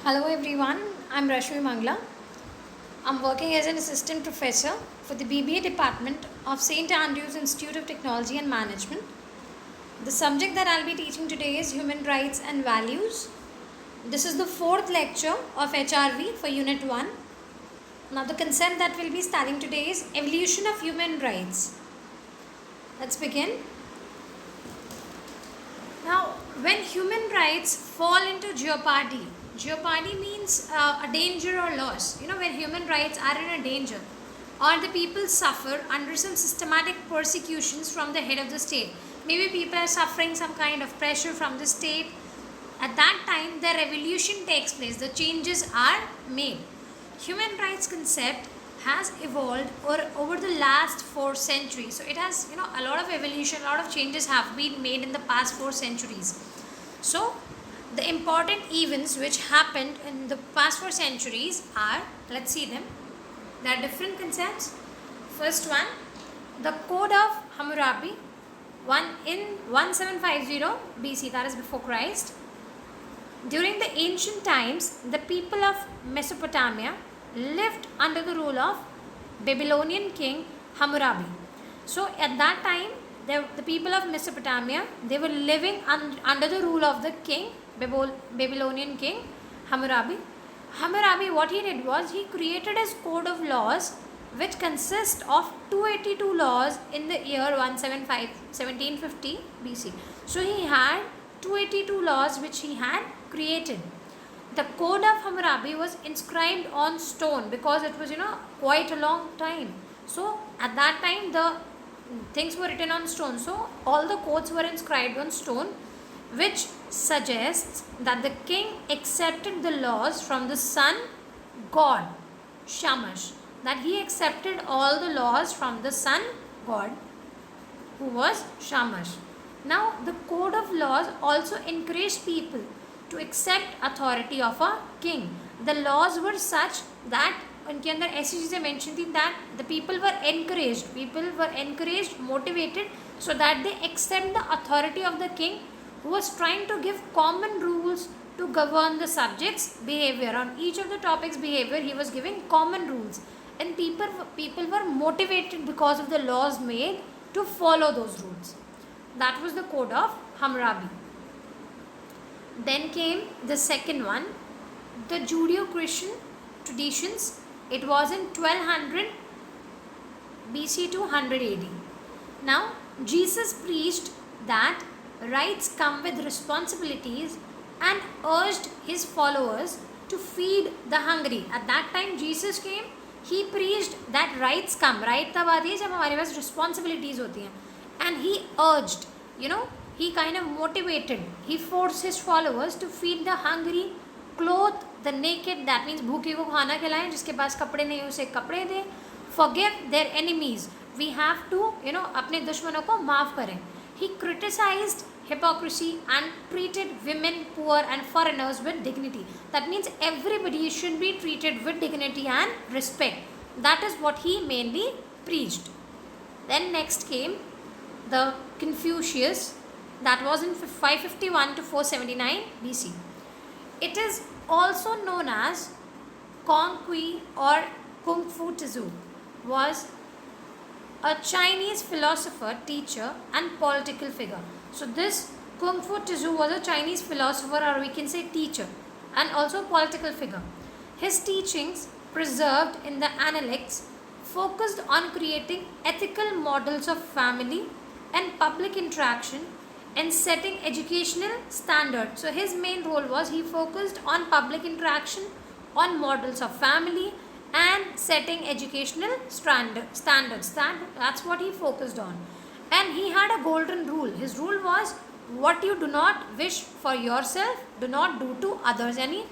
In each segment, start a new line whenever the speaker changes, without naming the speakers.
Hello everyone, I'm Rashmi Mangla. I'm working as an assistant professor for the BBA department of St. Andrews Institute of Technology and Management. The subject that I'll be teaching today is Human Rights and Values. This is the fourth lecture of HRV for Unit 1. Now the concept that we'll be studying today is Evolution of Human Rights. Let's begin. Now, when human rights fall into jeopardy, jeopardy means a danger or loss. When human rights are in a danger, or the people suffer under some systematic persecutions from the head of the state. Maybe people are suffering some kind of pressure from the state. At that time, the revolution takes place, the changes are made. Human rights concept has evolved over the last 4 centuries. So it has, a lot of evolution, a lot of changes have been made in the past 4 centuries. So the important events which happened in the past 4 centuries are, let's see them. There are different concepts. First one, the Code of Hammurabi, in 1750 BC, that is before Christ. During the ancient times, the people of Mesopotamia lived under the rule of Babylonian king Hammurabi. So at that time, the people of Mesopotamia, they were living under the rule of the king, Babylonian king Hammurabi. Hammurabi, what he did was, he created his code of laws, which consists of 282 laws in the year 1750 BC. So he had 282 laws which he had created. The Code of Hammurabi was inscribed on stone because it was, quite a long time. So at that time, the things were written on stone. So all the codes were inscribed on stone, which suggests that the king accepted the laws from the sun god Shamash. That he accepted all the laws from the sun god, who was Shamash. Now the code of laws also encouraged people to accept authority of a king. The laws were such that उनके अंदर ऐसी चीज़ें mention थी that the people were encouraged, motivated, so that they accept the authority of the king, who was trying to give common rules to govern the subjects' behavior. On each of the topics' behavior, he was giving common rules, and people were motivated because of the laws made to follow those rules. That was the Code of Hammurabi. Then came the second one, the Judeo-Christian traditions. It was in 1200 BC to 100 AD. Now, Jesus preached that rights come with responsibilities and urged his followers to feed the hungry. At that time, Jesus came, he preached that rights come. Right तब आती है जब हमारे पास responsibilities होती हैं. And he urged, he kind of motivated, he forced his followers to feed the hungry, clothe the naked, that means भूखे को खाना खिलाएं, जिसके पास कपड़े नहीं उसे कपड़े दें, forgive their enemies, we have to, अपने दुश्मनों को माफ़ करें. He criticized hypocrisy and treated women, poor and foreigners with dignity. That means everybody should be treated with dignity and respect. That is what he mainly preached. Then next came the Confucius, that was in 551 to 479 BC. It is also known as Kong Kui or Kung Fu Tzu, was a Chinese philosopher, teacher and political figure. So this Kung Fu Tzu was a Chinese philosopher, or we can say teacher, and also political figure. His teachings, preserved in the Analects, focused on creating ethical models of family and public interaction and setting educational standards. So his main role was, he focused on public interaction, on models of family and setting educational standards. That's what he focused on. And he had a golden rule. His rule was, what you do not wish for yourself, do not do to others. यानी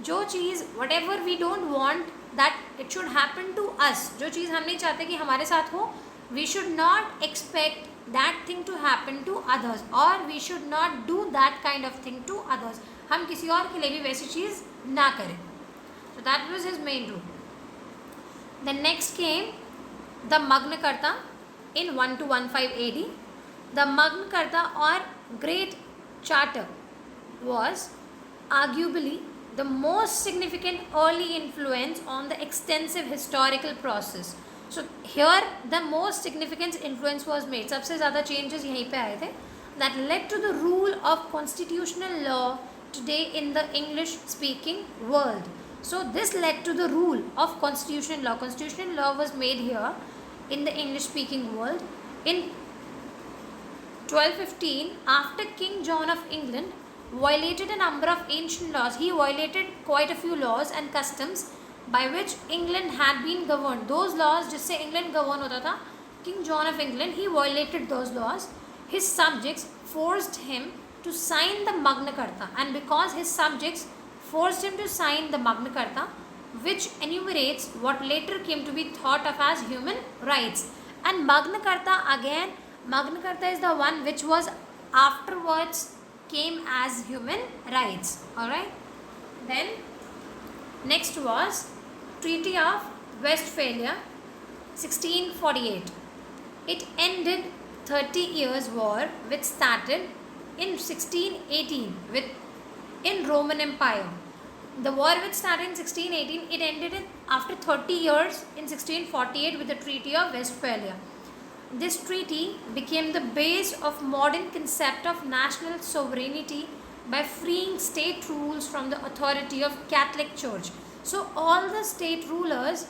जो चीज़, whatever we don't want that it should happen to us, जो चीज़ हम नहीं चाहते कि हमारे साथ हो, we should not expect that thing to happen to others, or we should not do that kind of thing to others. हम किसी और के लिए भी वैसी चीज़ ना करें. So that was his main rule. Then next came the Magna Carta in 1 to 15 AD. The Magna Carta or Great Charter was arguably the most significant early influence on the extensive historical process. So here the most significant influence was made, सबसे ज़्यादा changes यहीं पे आए थे, that led to the rule of constitutional law today in the English speaking world. So this led to the rule of constitutional law. Constitutional law was made here in the English speaking world in 1215, after King John of England violated a number of ancient laws. He violated quite a few laws and customs by which England had been governed. Those laws जिससे England govern होता था, King John of England, he violated those laws. His subjects forced him to sign the Magna Carta, and because his subjects forced him to sign the Magna Carta, which enumerates what later came to be thought of as human rights. And Magna Carta, again, Magna Carta is the one which was afterwards came as human rights. Alright. Then next was Treaty of Westphalia 1648. It ended 30 years war which started in 1618 in Roman Empire. The war which started in 1618, it ended after 30 years in 1648 with the Treaty of Westphalia. This treaty became the base of modern concept of national sovereignty by freeing state rules from the authority of Catholic Church. So all the state rulers,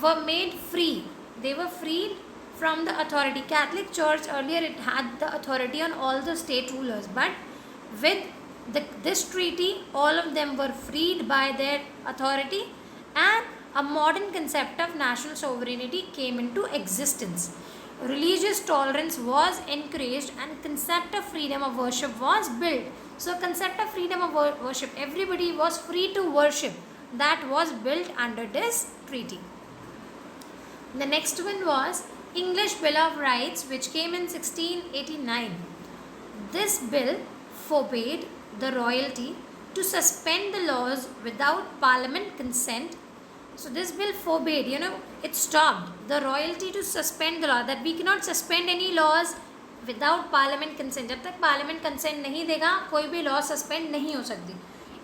were made free. They were freed from the authority. Catholic Church earlier, it had the authority on all the state rulers, but with this treaty, all of them were freed by their authority, and a modern concept of national sovereignty came into existence. Religious tolerance was encouraged and concept of freedom of worship was built. So concept of freedom of worship, everybody was free to worship, that was built under this treaty. The next one was English Bill of Rights, which came in 1689. This bill forbade the royalty to suspend the laws without parliament consent. So this bill forbade, it stopped the royalty to suspend the law, that we cannot suspend any laws without parliament consent. जब तक parliament consent नहीं देगा, कोई भी law suspend नहीं हो सकती.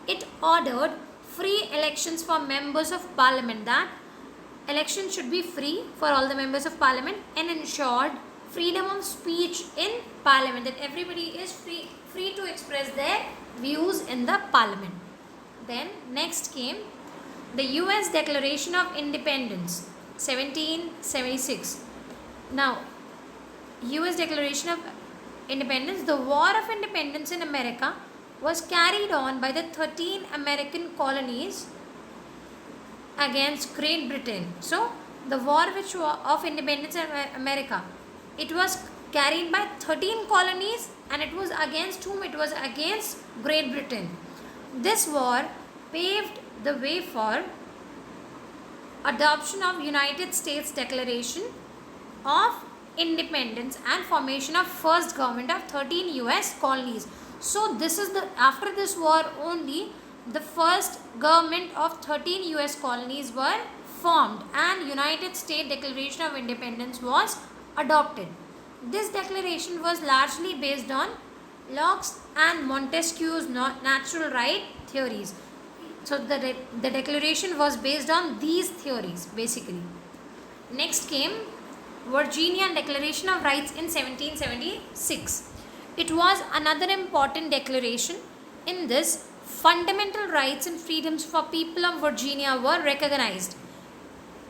It ordered free elections for members of parliament, that elections should be free for all the members of parliament, and ensured freedom of speech in parliament, that everybody is free to express their views in the parliament. Then next came the US Declaration of Independence 1776. Now US Declaration of Independence, the War of Independence in America was carried on by the 13 American colonies against Great Britain. So the war of independence in America, it was carried by 13 colonies, and it was against whom? It was against Great Britain. This war paved the way for adoption of United States Declaration of Independence and formation of first government of 13 US colonies. So this is after this war only the first government of 13 US colonies were formed, and United States Declaration of Independence was adopted. This declaration was largely based on Locke's and Montesquieu's natural right theories. So the declaration was based on these theories basically. Next came Virginia Declaration of Rights in 1776. It was another important declaration. In this, fundamental rights and freedoms for people of Virginia were recognized.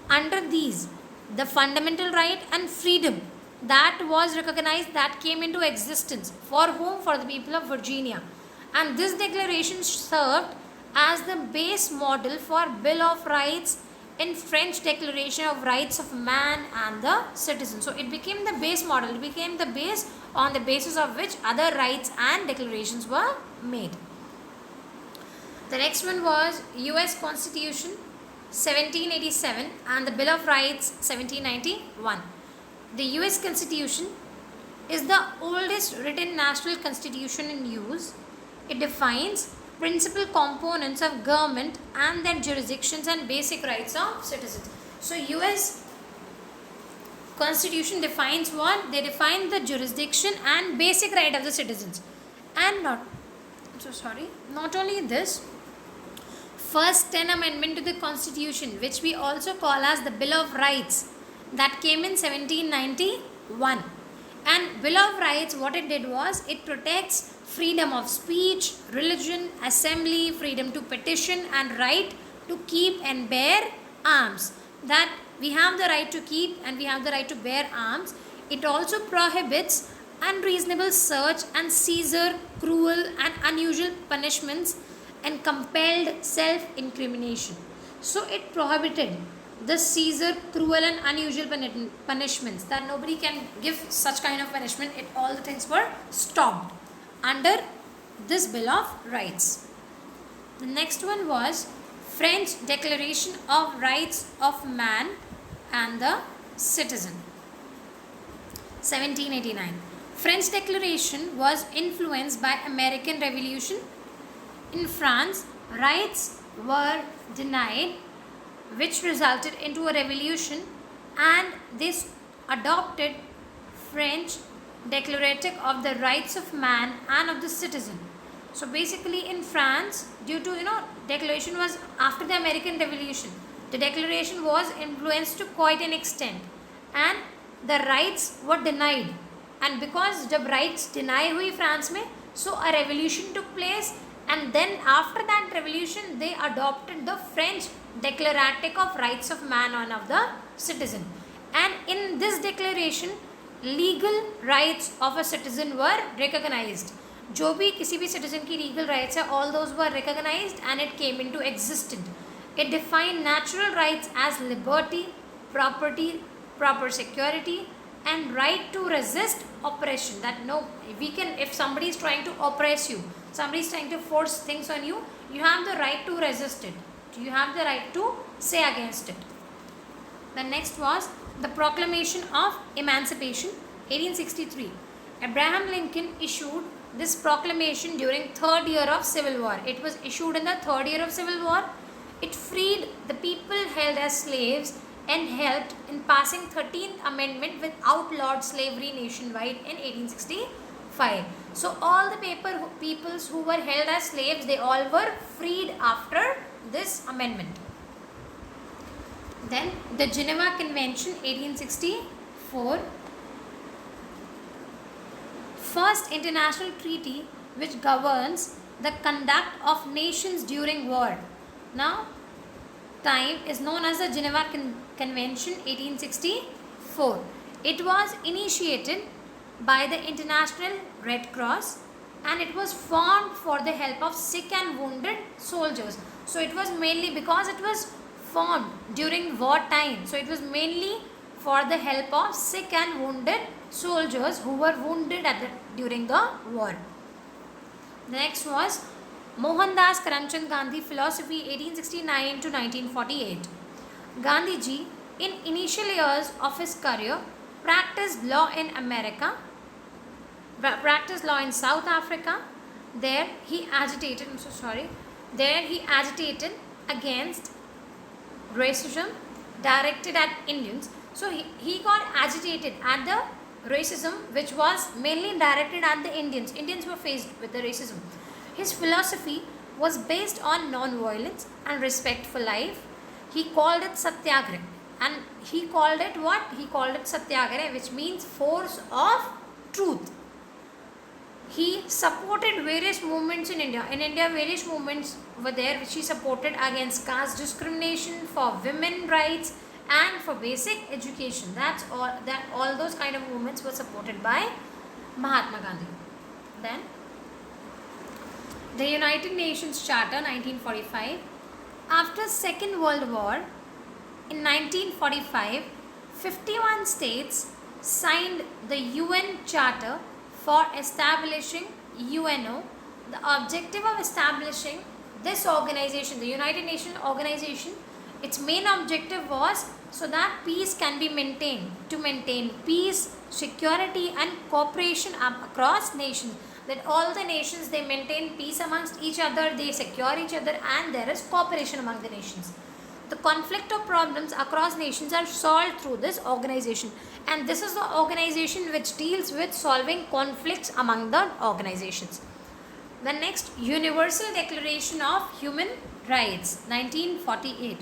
Under these, the fundamental right and freedom that was recognized, that came into existence. For whom? For the people of Virginia. And this declaration served as the base model for Bill of Rights in French Declaration of Rights of Man and the Citizen. So it became the base model, it became the base on the basis of which other rights and declarations were made. The next one was US Constitution 1787 and the Bill of Rights 1791. The US Constitution is the oldest written national constitution in use. It defines principal components of government and their jurisdictions and basic rights of citizens. So US Constitution defines what? They define the jurisdiction and basic right of the citizens. And not only this, first 10 amendment to the constitution, which we also call as the Bill of Rights, that came in 1791. And Bill of Rights, what it did was, it protects freedom of speech, religion, assembly, freedom to petition, and right to keep and bear arms. That we have the right to keep and we have the right to bear arms. It also prohibits unreasonable search and seizure, cruel and unusual punishments, and compelled self-incrimination. So it prohibited the seizure, cruel and unusual punishments, that nobody can give such kind of punishment. All the things were stopped under this Bill of Rights. The next one was French Declaration of Rights of Man and the Citizen, 1789. French Declaration was influenced by American Revolution. In France, rights were denied, which resulted into a revolution, and this adopted French Declaration of the Rights of Man and of the Citizen. So basically in France, due to declaration was after the American Revolution, the declaration was influenced to quite an extent, and the rights were denied, and because the rights deny hui France mein, so a revolution took place, and then after that revolution they adopted the French Declaration of Rights of Man and of the Citizen. And in this declaration, legal rights of a citizen were recognized. जो भी किसी भी citizen की legal rights है, all those were recognized and it came into existence. It defined natural rights as liberty, property, proper security, and right to resist oppression. That no, if somebody is trying to oppress you, somebody is trying to force things on you, you have the right to resist it. You have the right to say against it. The next was the Proclamation of Emancipation, 1863. Abraham Lincoln issued this proclamation during third year of Civil War. It was issued in the third year of Civil War. It freed the people held as slaves and helped in passing 13th Amendment with outlawed slavery nationwide in 1865. So all the peoples who were held as slaves, they all were freed after this amendment. Then the Geneva Convention, 1864, first international treaty which governs the conduct of nations during war. Now time is known as the Geneva Convention, 1864. It was initiated by the International Red Cross and it was formed for the help of sick and wounded soldiers. So it was mainly because it was formed during war time. So it was mainly for the help of sick and wounded soldiers who were wounded during the war. The next was Mohandas Karamchand Gandhi philosophy, 1869 to 1948. Gandhiji, in initial years of his career, practiced law in America, practiced law in South Africa. There he agitated against racism directed at Indians. So he got agitated at the racism which was mainly directed at the Indians. Indians were faced with the racism. His philosophy was based on non-violence and respect for life. He called it Satyagraha, and he called it what? He called it Satyagraha, which means force of truth. He supported various movements in India. In India, various movements were there which he supported against caste discrimination, for women rights, and for basic education. That's all. That all those kind of movements were supported by Mahatma Gandhi. Then the United Nations Charter, 1945. After Second World War, in 1945, 51 states signed the UN Charter for establishing UNO. The objective of establishing this organization, the United Nations organization, its main objective was so that peace can be maintained, to maintain peace, security and cooperation across nations, that all the nations, they maintain peace amongst each other, they secure each other, and there is cooperation among the nations. The conflict of problems across nations are solved through this organization, and this is the organization which deals with solving conflicts among the organizations. The next, Universal Declaration of Human Rights, 1948.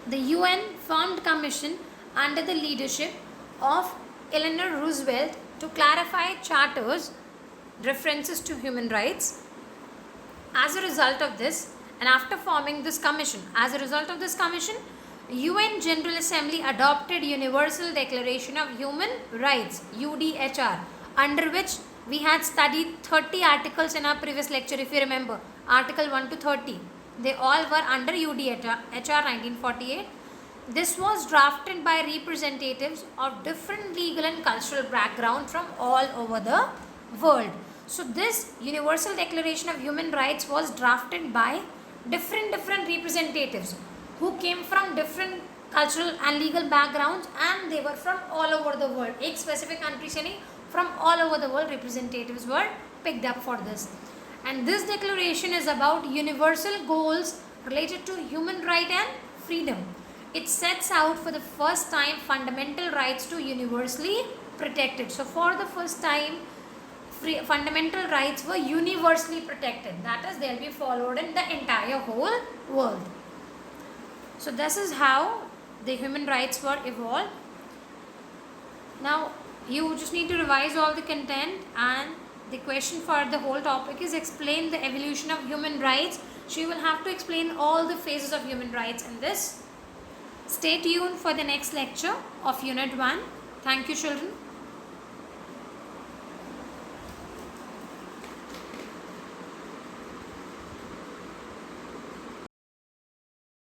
The UN formed commission under the leadership of Eleanor Roosevelt to clarify charters references to human rights. As a result of this, and after forming this commission, as a result of this commission, UN General Assembly adopted Universal Declaration of Human Rights, UDHR, under which we had studied 30 articles in our previous lecture, if you remember, article 1 to 30. They all were under UDHR 1948. This was drafted by representatives of different legal and cultural background from all over the world. So this Universal Declaration of Human Rights was drafted by different representatives who came from different cultural and legal backgrounds, and they were from all over the world. एक specific country से नहीं, from all over the world representatives were picked up for this. And this declaration is about universal goals related to human right and freedom. It sets out for the first time fundamental rights to universally protected. So for the first time, fundamental rights were universally protected. That is, they'll be followed in the entire whole world. So this is how the human rights were evolved. Now you just need to revise all the content, and the question for the whole topic is explain the evolution of human rights. So you will have to explain all the phases of human rights in this. Stay tuned for the next lecture of Unit 1. Thank you, children.